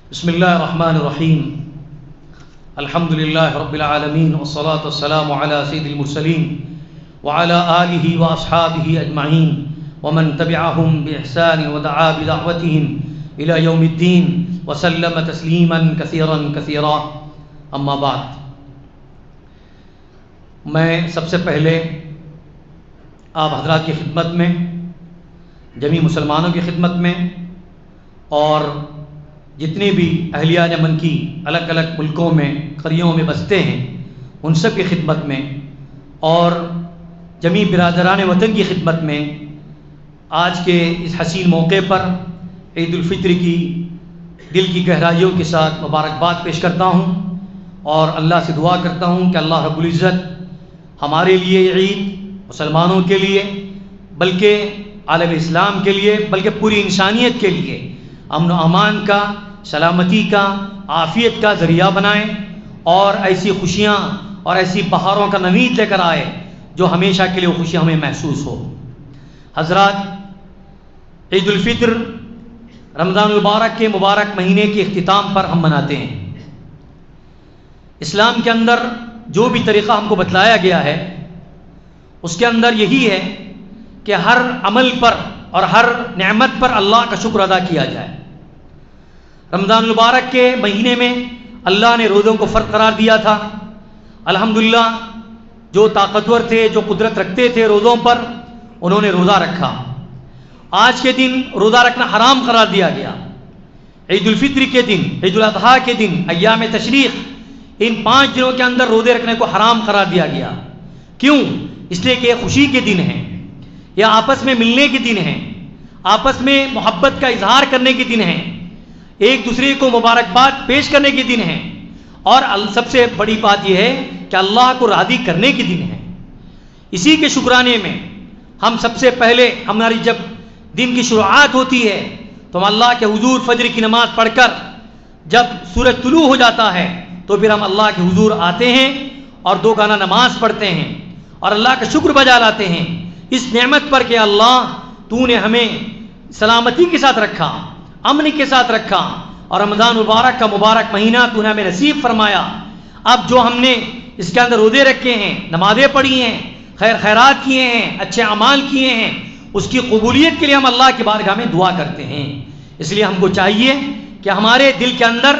بسم اللہ الرحمن الرحیم الحمد للہ رب العالمین والصلاة والسلام علی سید المرسلین وعلی آلہ واصحابہ اجمعین ومن تبعہم بإحسان ودعا بدعوتہم الی یوم الدین وسلم تسلیما کثیرا کثیرا اما بعد. میں سب سے پہلے آپ حضرات کی خدمت میں، جمیع مسلمانوں کی خدمت میں، اور جتنے بھی اہلیان من کی الگ الگ ملکوں میں قریوں میں بستے ہیں ان سب کی خدمت میں، اور جمیع برادران وطن کی خدمت میں آج کے اس حسین موقع پر عید الفطر کی دل کی گہرائیوں کے ساتھ مبارکباد پیش کرتا ہوں، اور اللہ سے دعا کرتا ہوں کہ اللہ رب العزت ہمارے لیے یہ عید، مسلمانوں کے لیے، بلکہ عالم اسلام کے لیے، بلکہ پوری انسانیت کے لیے امن و امان کا، سلامتی کا، عافیت کا ذریعہ بنائے، اور ایسی خوشیاں اور ایسی بہاروں کا نوید لے کر آئے جو ہمیشہ کے لیے وہ خوشیاں ہمیں محسوس ہو. حضرات، عید الفطر رمضان المبارک کے مبارک مہینے کے اختتام پر ہم مناتے ہیں. اسلام کے اندر جو بھی طریقہ ہم کو بتلایا گیا ہے اس کے اندر یہی ہے کہ ہر عمل پر اور ہر نعمت پر اللہ کا شکر ادا کیا جائے. رمضان المبارک کے مہینے میں اللہ نے روزوں کو فرض قرار دیا تھا. الحمدللہ جو طاقتور تھے، جو قدرت رکھتے تھے روزوں پر، انہوں نے روزہ رکھا. آج کے دن روزہ رکھنا حرام قرار دیا گیا. عید الفطر کے دن، عید الاضحیٰ کے دن، ایام تشریق، ان 5 دنوں کے اندر روزے رکھنے کو حرام قرار دیا گیا. کیوں؟ اس لیے کہ یہ خوشی کے دن ہیں، یہ آپس میں ملنے کے دن ہیں، آپس میں محبت کا اظہار کرنے کے دن ہیں، ایک دوسرے کو مبارکباد پیش کرنے کے دن ہیں، اور سب سے بڑی بات یہ ہے کہ اللہ کو راضی کرنے کے دن ہیں. اسی کے شکرانے میں ہم سب سے پہلے، ہماری جب دن کی شروعات ہوتی ہے تو ہم اللہ کے حضور فجر کی نماز پڑھ کر جب سورج طلوع ہو جاتا ہے تو پھر ہم اللہ کے حضور آتے ہیں اور 2 گانا نماز پڑھتے ہیں اور اللہ کا شکر بجا لاتے ہیں اس نعمت پر کہ اللہ تو نے ہمیں سلامتی کے ساتھ رکھا، امن کے ساتھ رکھا، اور رمضان مبارک کا مبارک مہینہ تو نے ہمیں نصیب فرمایا. اب جو ہم نے اس کے اندر روزے رکھے ہیں، نمازیں پڑھی ہیں، خیر خیرات کیے ہیں، اچھے اعمال کیے ہیں، اس کی قبولیت کے لیے ہم اللہ کی بارگاہ میں دعا کرتے ہیں. اس لیے ہم کو چاہیے کہ ہمارے دل کے اندر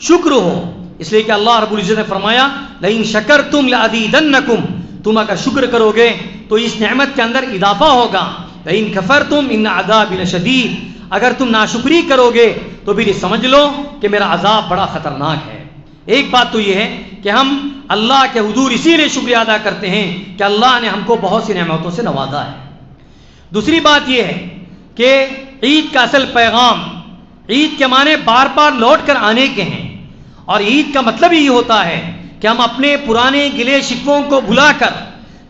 شکر ہو، اس لیے کہ اللہ رب العزت نے فرمایا لئن شکرتم لازیدنکم، تم اگر شکر کرو گے تو اس نعمت کے اندر اضافہ ہوگا. لئن کفرتم ان عذابی لشدید، اگر تم ناشکری کرو گے تو پھر یہ سمجھ لو کہ میرا عذاب بڑا خطرناک ہے. ایک بات تو یہ ہے کہ ہم اللہ کے حضور اسی لیے شکریہ ادا کرتے ہیں کہ اللہ نے ہم کو بہت سی نعمتوں سے نوازا ہے. دوسری بات یہ ہے کہ عید کا اصل پیغام، عید کے معنی بار بار لوٹ کر آنے کے ہیں، اور عید کا مطلب یہی ہوتا ہے کہ ہم اپنے پرانے گلے شکووں کو بھلا کر،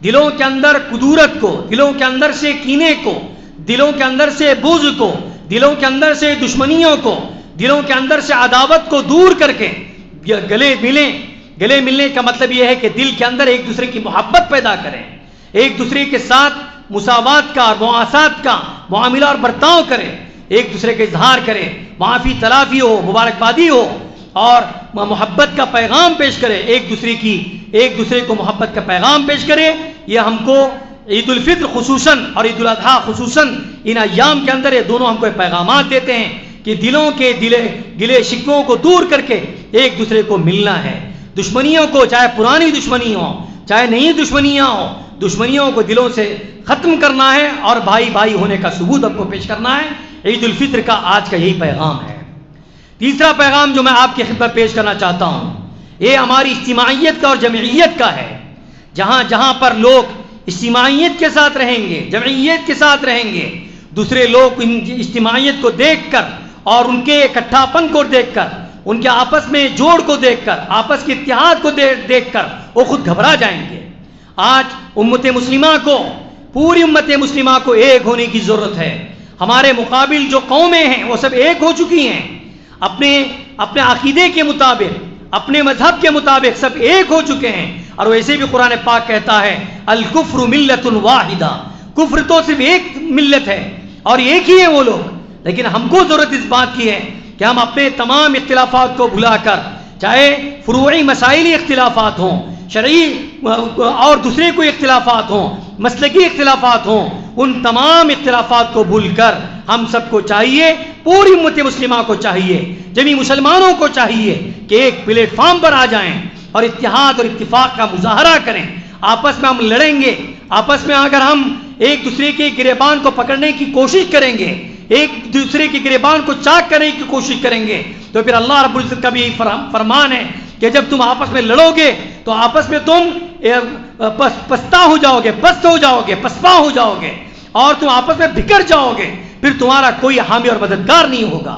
دلوں کے اندر کدورت کو، دلوں کے اندر سے کینے کو، دلوں کے اندر سے بغض کو، دلوں کے اندر سے دشمنیوں کو، دلوں کے اندر سے عداوت کو دور کر کے گلے ملیں. گلے ملنے کا مطلب یہ ہے کہ دل کے اندر ایک دوسرے کی محبت پیدا کریں، ایک دوسرے کے ساتھ مساوات کا، معاشات کا معاملہ اور برتاؤ کریں، ایک دوسرے کا اظہار کریں، معافی تلافی ہو، مبارکبادی ہو، اور محبت کا پیغام پیش کرے، ایک دوسرے کو محبت کا پیغام پیش کرے. یہ ہم کو عید الفطر خصوصاً اور عید الاضحیٰ خصوصاً ان ایام کے اندر یہ دونوں ہم کو پیغامات دیتے ہیں کہ دلوں کے گلے شکووں کو دور کر کے ایک دوسرے کو ملنا ہے. دشمنیوں کو، چاہے پرانی دشمنی ہو چاہے نئی دشمنیاں ہوں، دشمنیوں کو دلوں سے ختم کرنا ہے اور بھائی بھائی ہونے کا ثبوت ہم کو پیش کرنا ہے. عید الفطر کا آج کا یہی پیغام ہے. تیسرا پیغام جو میں آپ کی خدمت پیش کرنا چاہتا ہوں، یہ ہماری اجتماعیت کا اور جمعیت کا ہے. جہاں جہاں پر لوگ اجتماعیت کے ساتھ رہیں گے، جمعیت کے ساتھ رہیں گے، دوسرے لوگ ان اجتماعیت کو دیکھ کر اور ان کے اکٹھا پن کو دیکھ کر، ان کے آپس میں جوڑ کو دیکھ کر، آپس کے اتحاد کو دیکھ کر وہ خود گھبرا جائیں گے. آج امت مسلمہ کو، پوری امت مسلمہ کو ایک ہونے کی ضرورت ہے. ہمارے مقابل جو قومیں ہیں وہ سب ایک ہو چکی ہیں، اپنے عقیدے کے مطابق، اپنے مذہب کے مطابق سب ایک ہو چکے ہیں. اور ویسے بھی قرآن پاک کہتا ہے الکفر ملت واحدہ، کفر تو صرف ایک ملت ہے اور ایک ہی ہے وہ لوگ. لیکن ہم کو ضرورت اس بات کی ہے کہ ہم اپنے تمام اختلافات کو بھلا کر، چاہے فروعی مسائلی اختلافات ہوں، شرعی اور دوسرے کوئی اختلافات ہوں، مسلکی اختلافات ہوں، ان تمام اختلافات کو بھول کر ہم سب کو چاہیے، پوری امت مسلمہ کو چاہیے، جمی مسلمانوں کو چاہیے کہ ایک پلیٹ فارم پر آ جائیں اور اتحاد اور اتفاق کا مظاہرہ کریں۔ آپس میں ہم لڑیں گے، آپس میں اگر ہم ایک دوسرے کے گریبان کو پکڑنے کی کوشش کریں گے، ایک دوسرے کے گریبان کو چاک کرنے کی کوشش کریں گے، تو پھر اللہ رب العزت کا بھی فرمان ہے کہ جب تم آپس میں لڑو گے تو آپس میں تم پستا ہو جاؤ گے، پست ہو جاؤ گے، پسپا ہو جاؤ گے، اور تم آپس میں بکھر جاؤ گے، پھر تمہارا کوئی حامی اور مددگار نہیں ہوگا۔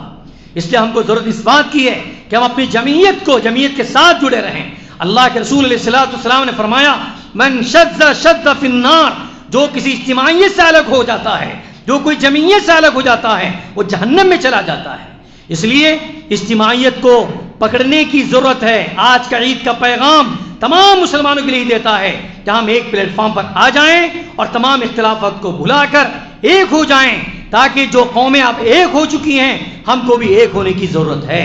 اس لیے ہم کو ضرورت اس بات کی ہے کہ ہم اپنی جمعیت کے ساتھ جڑے رہیں۔ اللہ کے رسول علیہ الصلوۃ والسلام نے فرمایا، من شذ شذ فی النار، جو کسی اجتماعیت سے الگ ہو جاتا ہے، جو کوئی جمعیت سے الگ ہو جاتا ہے، وہ جہنم میں چلا جاتا ہے۔ اس لیے اجتماعیت کو پکڑنے کی ضرورت ہے۔ آج کا عید کا پیغام تمام مسلمانوں کے لیے دیتا ہے کہ ہم ایک پلیٹ فارم پر آ جائیں اور تمام اختلافات کو بھلا کر ایک ہو جائیں، تاکہ جو قومیں اب ایک ہو چکی ہیں ہم کو بھی ایک ہونے کی ضرورت ہے۔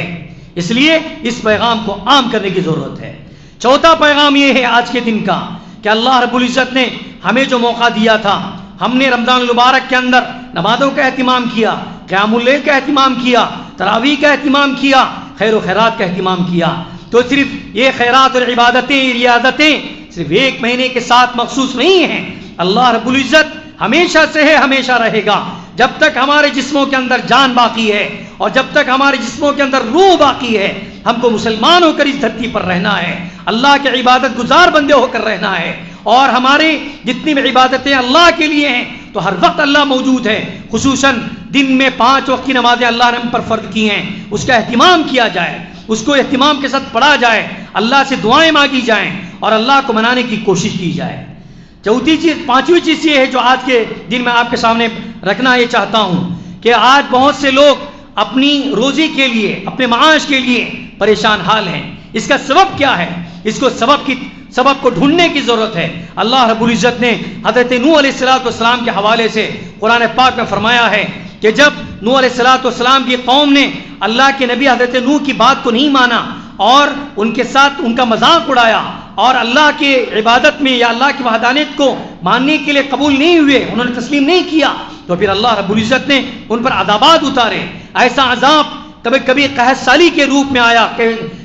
اس لیے اس پیغام کو عام کرنے کی ضرورت ہے۔ چوتھا پیغام یہ ہے آج کے دن کا کہ اللہ رب العزت نے ہمیں جو موقع دیا تھا، ہم نے رمضان المبارک کے اندر نمازوں کا اہتمام کیا، قیام اللیل کا اہتمام کیا، تراویح کا اہتمام کیا، خیر و خیرات کا اہتمام کیا، تو صرف یہ خیرات اور عبادتیں، ریاضتیں صرف ایک مہینے کے ساتھ مخصوص نہیں ہیں۔ اللہ رب العزت ہمیشہ سے ہے، ہمیشہ رہے گا۔ جب تک ہمارے جسموں کے اندر جان باقی ہے اور جب تک ہمارے جسموں کے اندر روح باقی ہے، ہم کو مسلمان ہو کر اس دھرتی پر رہنا ہے، اللہ کے عبادت گزار بندے ہو کر رہنا ہے، اور ہماری جتنی بھی عبادتیں اللہ کے لیے ہیں تو ہر وقت اللہ موجود ہے۔ خصوصاً دن میں 5 وقت کی نمازیں اللہ نے ہم پر فرض کی ہیں، اس کا اہتمام کیا جائے، اس کو اہتمام کے ساتھ پڑھا جائے، اللہ سے دعائیں مانگی جائیں اور اللہ کو منانے کی کوشش کی جائے۔ پانچویں چیز یہ ہے جو آج کے دن میں آپ کے سامنے رکھنا یہ چاہتا ہوں کہ آج بہت سے لوگ اپنی روزی کے لیے، اپنے معاش کے لیے پریشان حال ہیں۔ اس کا سبب کیا ہے؟ اس کو سبب کو ڈھونڈنے کی ضرورت ہے۔ اللہ رب العزت نے حضرت نوح علیہ السلام کے حوالے سے قرآن پاک میں فرمایا ہے کہ جب نوح علیہ السلام کی قوم نے اللہ کے نبی حضرت نوح کی بات کو نہیں مانا اور ان کے ساتھ ان کا مذاق اڑایا اور اللہ کے عبادت میں یا اللہ کی وحدانیت کو ماننے کے لیے قبول نہیں ہوئے، انہوں نے تسلیم نہیں کیا، تو پھر اللہ رب العزت نے ان پر عذابات اتارے۔ ایسا عذاب کبھی قحط سالی کے روپ میں آیا،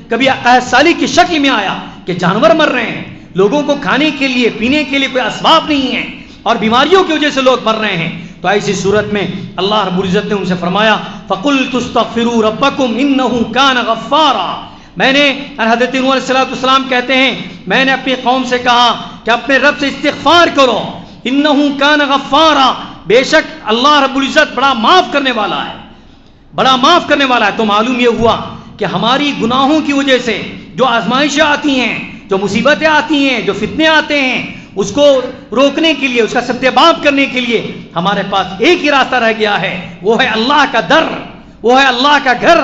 کبھی قحط سالی کی شکل میں آیا کہ جانور مر رہے ہیں، لوگوں کو کھانے کے لیے پینے کے لیے کوئی اسباب نہیں ہے اور بیماریوں کی وجہ سے لوگ مر رہے ہیں۔ تو ایسی صورت میں اللہ رب العزت نے ان سے فرمایا فَقُلْتُ اسْتَغْفِرُوا رَبَّكُمْ إِنَّهُ كَانَ غَفَّارًا، میں نے، حضرت نوح علیہ السلام کہتے ہیں، میں نے اپنی قوم سے کہا کہ اپنے رب سے استغفار کرو، إِنَّهُ كَانَ غَفَّارًا، بے شک اللہ رب العزت بڑا معاف کرنے والا ہے، بڑا معاف کرنے والا ہے۔ تو معلوم یہ ہوا کہ ہماری گناہوں کی وجہ سے جو آزمائشیں آتی ہیں، جو مصیبتیں آتی ہیں، جو فتنے آتے ہیں، اس کو روکنے کے لیے، اس کا سدباب کرنے کے لیے ہمارے پاس ایک ہی راستہ رہ گیا ہے، وہ ہے اللہ کا در، وہ ہے اللہ کا گھر۔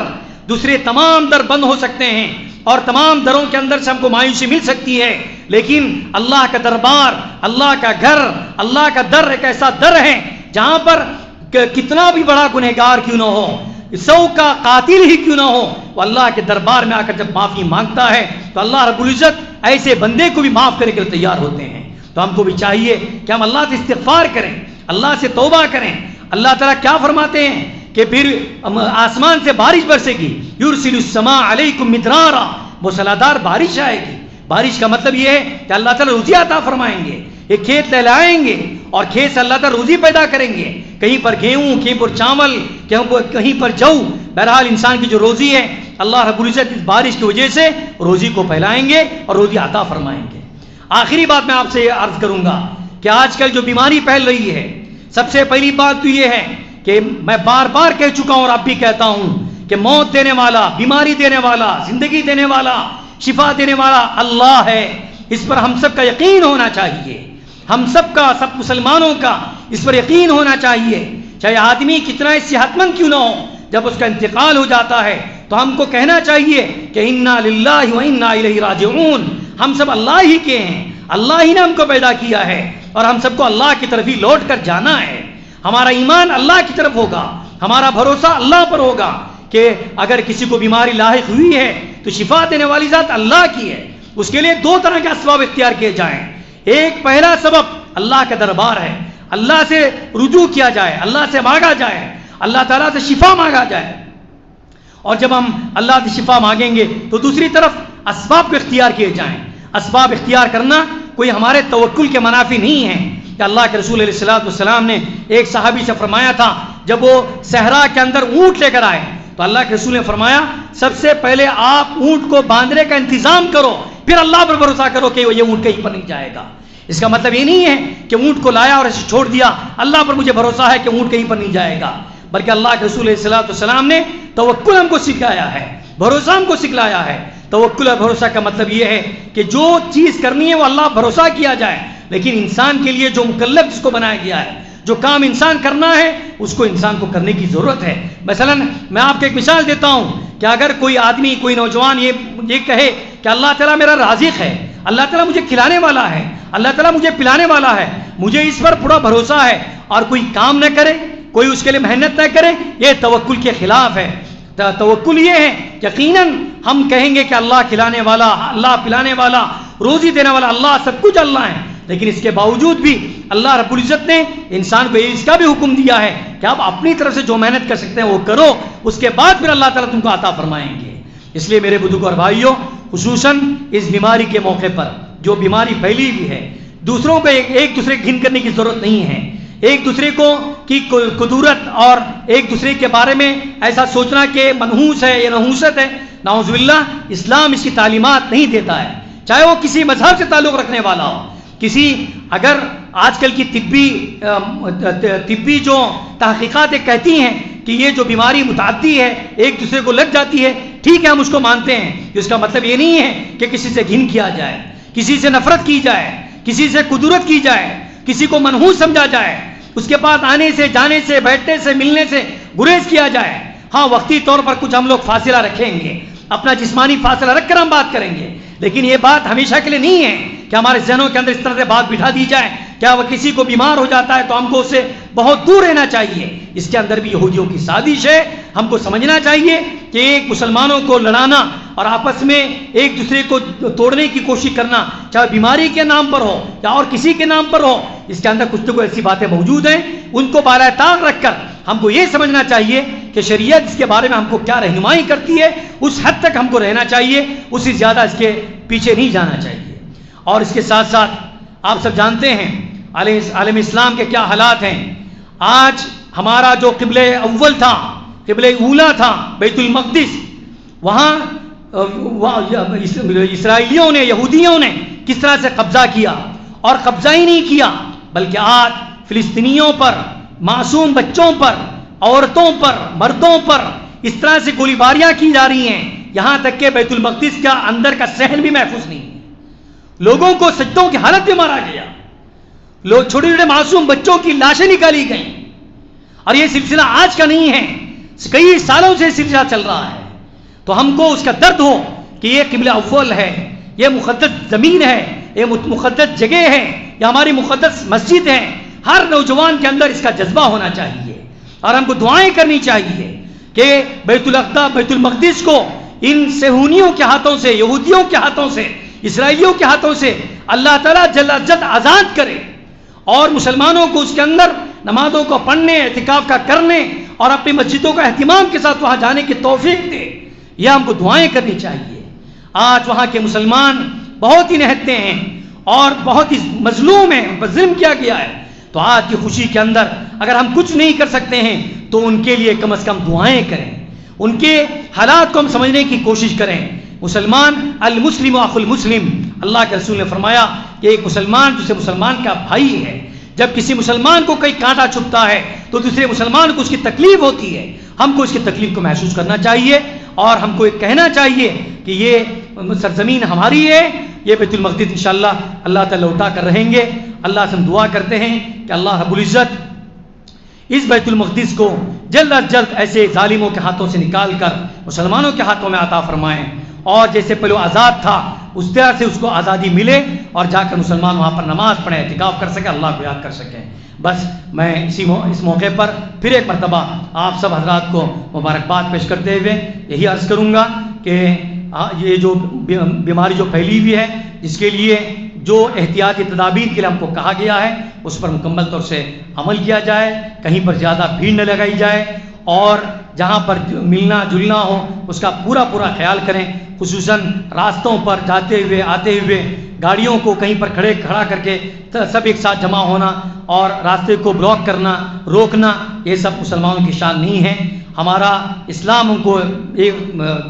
دوسرے تمام در بند ہو سکتے ہیں اور تمام دروں کے اندر سے ہم کو مایوسی مل سکتی ہے، لیکن اللہ کا دربار، اللہ کا گھر، اللہ کا در ایک ایسا در ہے جہاں پر کتنا بھی بڑا گنہگار کیوں نہ ہو، 100 کا قاتل ہی کیوں نہ ہو، وہ اللہ کے دربار میں آ کر جب معافی مانگتا ہے تو اللہ رب العزت ایسے بندے کو بھی معاف کرنے کے لیے تیار ہوتے ہیں۔ تو ہم کو بھی چاہیے کہ ہم اللہ سے استغفار کریں، اللہ سے توبہ کریں۔ اللہ تعالیٰ کیا فرماتے ہیں کہ پھر آسمان سے بارش برسے گی، یرسل السماء علیکم مدرارا، موسلادھار بارش آئے گی۔ بارش کا مطلب یہ ہے کہ اللہ تعالیٰ روزی عطا فرمائیں گے، یہ کھیت لہلائیں گے اور کھیت سے اللہ تعالیٰ روزی پیدا کریں گے، کہیں پر گیہوں، کہیں پر چاول، کہیں پر جو، بہرحال انسان کی جو روزی ہے اللہ رب العزت اس بارش کی وجہ سے روزی کو پھیلائیں گے اور روزی عطا فرمائیں گے۔ آخری بات میں آپ سے یہ عرض کروں گا کہ آج کل جو بیماری پھیل رہی ہے، سب سے پہلی بات تو یہ ہے کہ میں بار بار کہہ چکا ہوں اور اب بھی کہتا ہوں کہ موت دینے والا، بیماری دینے والا، زندگی دینے والا، شفا دینے والا اللہ ہے۔ اس پر ہم سب کا یقین ہونا چاہیے، ہم سب کا، سب مسلمانوں کا اس پر یقین ہونا چاہیے، چاہے آدمی کتنا ہی صحت مند کیوں نہ ہو، جب اس کا انتقال ہو جاتا ہے تو ہم کو کہنا چاہیے کہ انا للہ و انا الیہ راجعون، ہم سب اللہ ہی کے ہیں، اللہ ہی نے ہم کو پیدا کیا ہے اور ہم سب کو اللہ کی طرف ہی لوٹ کر جانا ہے۔ ہمارا ایمان اللہ کی طرف ہوگا، ہمارا بھروسہ اللہ پر ہوگا، کہ اگر کسی کو بیماری لاحق ہوئی ہے تو شفا دینے والی ذات اللہ کی ہے. اس کے لیے دو طرح کے اسباب اختیار کیے جائیں. ایک پہلا سبب اللہ کا دربار ہے, اللہ سے رجوع کیا جائے, اللہ سے مانگا جائے, اللہ تعالیٰ سے شفا مانگا جائے. اور جب ہم اللہ سے شفا مانگیں گے تو دوسری طرف اسباب کو اختیار کیے جائیں. اسباب اختیار کرنا کوئی ہمارے توکل کے منافی نہیں ہے. کہ اللہ کے رسول علیہ الصلوۃ والسلام نے ایک صحابی سے فرمایا تھا, جب وہ صحرا کے اندر اونٹ لے کر آئے تو اللہ کے رسول نے فرمایا سب سے پہلے آپ اونٹ کو باندھنے کا انتظام کرو, پھر اللہ پر بھروسہ کرو کہ یہ اونٹ کہیں پر نہیں جائے گا. اس کا مطلب یہ نہیں ہے کہ اونٹ کو لایا اور اسے چھوڑ دیا, اللہ پر مجھے بھروسہ ہے کہ اونٹ کہیں پر نہیں جائے گا, بلکہ اللہ کے رسول علیہ الصلوۃ والسلام نے توکل ہم کو سکھایا ہے, بھروسہ ہم کو سکھلایا ہے. توکل اور بھروسہ کا مطلب یہ ہے کہ جو چیز کرنی ہے وہ اللہ بھروسہ کیا جائے, لیکن انسان کے لیے جو مکلف جس کو بنایا گیا ہے, جو کام انسان کرنا ہے اس کو انسان کو کرنے کی ضرورت ہے. مثلا میں آپ کو ایک مثال دیتا ہوں کہ اگر کوئی آدمی, کوئی نوجوان یہ کہے کہ اللہ تعالیٰ میرا رازق ہے, اللہ تعالیٰ مجھے کھلانے والا ہے, اللہ تعالیٰ مجھے پلانے والا ہے, مجھے اس پر پورا بھروسہ ہے, اور کوئی کام نہ کرے, کوئی اس کے لیے محنت نہ کرے, یہ توکل کے خلاف ہے. توکل یہ ہے یقیناً ہم کہیں گے کہ اللہ کھلانے والا, اللہ پلانے والا, روزی دینے والا اللہ, سب کچھ اللہ ہے, لیکن اس کے باوجود بھی اللہ رب العزت نے انسان کو اس کا بھی حکم دیا ہے کہ آپ اپنی طرف سے جو محنت کر سکتے ہیں وہ کرو, اس کے بعد پھر اللہ تعالیٰ تم کو عطا فرمائیں گے. اس لیے میرے بزرگوں اور بھائیوں, خصوصاً اس بیماری کے موقع پر جو بیماری پھیلی ہوئی ہے, دوسروں کو ایک دوسرے کی گھن کرنے کی ضرورت نہیں ہے. ایک دوسرے کو کی قدرت اور ایک دوسرے کے بارے میں ایسا سوچنا کہ منحوس ہے یا نحوست ہے, نعوذ باللہ, اسلام اس کی تعلیمات نہیں دیتا ہے. چاہے وہ کسی مذہب سے تعلق رکھنے والا ہو, کسی اگر آج کل کی طبی جو تحقیقات کہتی ہیں کہ یہ جو بیماری متعدی ہے, ایک دوسرے کو لگ جاتی ہے, ٹھیک ہے ہم اس کو مانتے ہیں, اس کا مطلب یہ نہیں ہے کہ کسی سے گھن کیا جائے, کسی سے نفرت کی جائے, کسی سے قدرت کی جائے, کسی کو منحوس سمجھا جائے, اس کے پاس آنے سے, جانے سے, بیٹھنے سے, ملنے سے گریز کیا جائے. ہاں وقتی طور پر کچھ ہم لوگ فاصلہ رکھیں گے, اپنا جسمانی فاصلہ رکھ کر ہم بات کریں گے, لیکن یہ بات ہمیشہ کے لیے نہیں ہے کہ ہمارے ذہنوں کے اندر اس طرح سے بات بٹھا دی جائے کیا وہ کسی کو بیمار ہو جاتا ہے تو ہم کو اس سے بہت دور رہنا چاہیے. اس کے اندر بھی یہودیوں کی سازش ہے. ہم کو سمجھنا چاہیے کہ ایک مسلمانوں کو لڑانا اور آپس میں ایک دوسرے کو توڑنے کی کوشش کرنا, چاہے بیماری کے نام پر ہو یا اور کسی کے نام پر ہو, اس کے اندر کچھ تو ایسی باتیں موجود ہیں, ان کو بالائے طاق رکھ کر ہم کو یہ سمجھنا چاہیے کہ شریعت اس کے بارے میں ہم کو کیا رہنمائی کرتی ہے, اس حد تک ہم کو رہنا چاہیے, اس سے زیادہ اس کے پیچھے نہیں جانا چاہیے. اور اس کے ساتھ ساتھ آپ سب جانتے ہیں عالم اسلام کے کیا حالات ہیں. آج ہمارا جو قبلہ اول تھا, قبلہ اولا تھا بیت المقدس, وہاں اسرائیلیوں نے, یہودیوں نے کس طرح سے قبضہ کیا, اور قبضہ ہی نہیں کیا بلکہ آج فلسطینیوں پر, معصوم بچوں پر, عورتوں پر, مردوں پر اس طرح سے گولی باریاں کی جا رہی ہیں, یہاں تک کہ بیت المقدس کا اندر کا صحن بھی محفوظ نہیں ہے. لوگوں کو سجدوں کی حالت میں مارا گیا, لوگ چھوٹے چھوٹے معصوم بچوں کی لاشیں نکالی گئیں, اور یہ سلسلہ آج کا نہیں ہے, کئی سالوں سے سلسلہ چل رہا ہے. تو ہم کو اس کا درد ہو کہ یہ قبلہ اول ہے, یہ مقدس زمین ہے, یہ مقدس جگہ ہے, یہ ہماری مقدس مسجد ہے. ہر نوجوان کے اندر اس کا جذبہ ہونا چاہیے, اور ہم کو دعائیں کرنی چاہیے کہ بیت الاقصی, بیت المقدس کو ان صہیونیوں کے ہاتھوں سے, یہودیوں کے ہاتھوں سے, اسرائیلیوں کے ہاتھوں سے اللہ تعالیٰ جل جد آزاد کرے, اور مسلمانوں کو اس کے اندر نمازوں کو پڑھنے, اعتکاف کا کرنے اور اپنی مسجدوں کا اہتمام کے ساتھ وہاں جانے کی توفیق دے. یہ ہم کو دعائیں کرنی چاہیے. آج وہاں کے مسلمان بہت ہی نہتے ہیں اور بہت ہی مظلوم ہیں, ظلم کیا گیا ہے. تو آج کی خوشی کے اندر اگر ہم کچھ نہیں کر سکتے ہیں تو ان کے لیے کم از کم دعائیں کریں, ان کے حالات کو ہم سمجھنے کی کوشش کریں. مسلمان المسلم اخو المسلم, اللہ کے رسول نے فرمایا کہ ایک مسلمان دوسرے مسلمان کا بھائی ہے. جب کسی مسلمان کو کوئی کانٹا چھپتا ہے تو دوسرے مسلمان کو اس کی تکلیف ہوتی ہے. ہم کو اس کی تکلیف کو محسوس کرنا چاہیے, اور ہم کو یہ کہنا چاہیے کہ یہ سرزمین ہماری ہے, یہ بیت المقدس انشاءاللہ اللہ تعالیٰ لوٹا کر رہیں گے. اللہ سے ہم دعا کرتے ہیں کہ اللہ رب العزت اس بیت المقدس کو جلد از جلد ایسے ظالموں کے ہاتھوں سے نکال کر مسلمانوں کے ہاتھوں میں عطا فرمائیں, اور جیسے پہلے آزاد تھا اس طرح سے اس کو آزادی ملے, اور جا کر مسلمان وہاں پر نماز پڑھیں، اعتکاف کر سکیں، اللہ کو یاد کر سکیں۔ بس میں اس موقع پر پھر ایک مرتبہ آپ سب حضرات کو مبارکباد پیش کرتے ہوئے یہی عرض کروں گا کہ یہ جو بیماری جو پھیلی ہوئی ہے، جس کے لیے جو احتیاطی تدابیر کے لیے ہم کو کہا گیا ہے اس پر مکمل طور سے عمل کیا جائے، کہیں پر زیادہ بھیڑ نہ لگائی جائے، اور جہاں پر ملنا جلنا ہو اس کا پورا خیال کریں، خصوصاً راستوں پر جاتے ہوئے آتے ہوئے گاڑیوں کو کہیں پر کھڑا کر کے سب ایک ساتھ جمع ہونا اور راستے کو بلاک کرنا، روکنا، یہ سب مسلمانوں کی شان نہیں ہے۔ ہمارا اسلام ہم کو ایک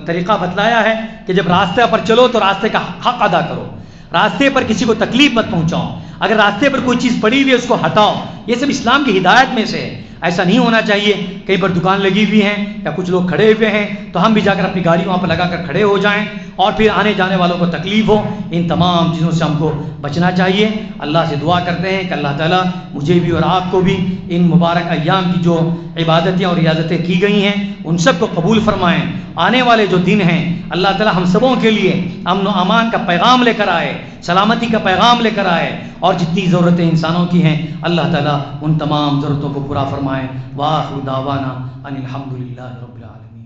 طریقہ بتلایا ہے کہ جب راستے پر چلو تو راستے کا حق ادا کرو، راستے پر کسی کو تکلیف مت پہنچاؤ، اگر راستے پر کوئی چیز پڑی ہوئی ہے اس کو ہٹاؤ، یہ سب اسلام کی ہدایت میں سے ہے۔ ایسا نہیں ہونا چاہیے کہیں پر دکان لگی ہوئی ہیں یا کچھ لوگ کھڑے ہوئے ہیں تو ہم بھی جا کر اپنی گاڑی وہاں پر لگا کر کھڑے ہو جائیں اور پھر آنے جانے والوں کو تکلیف ہو۔ ان تمام چیزوں سے ہم کو بچنا چاہیے۔ اللہ سے دعا کرتے ہیں کہ اللہ تعالیٰ مجھے بھی اور آپ کو بھی ان مبارک ایام کی جو عبادتیں اور ریاضتیں کی گئی ہیں ان سب کو قبول فرمائیں۔ آنے والے جو دن ہیں اللہ تعالیٰ ہم سبوں کے لیے امن و امان کا پیغام لے کر آئے، سلامتی کا پیغام لے کر آئے، اور جتنی ضرورتیں انسانوں کی ہیں اللہ تعالیٰ ان تمام ضرورتوں کو پورا فرمائے۔ وآخر دعوانا ان الحمد للہ رب العالمین۔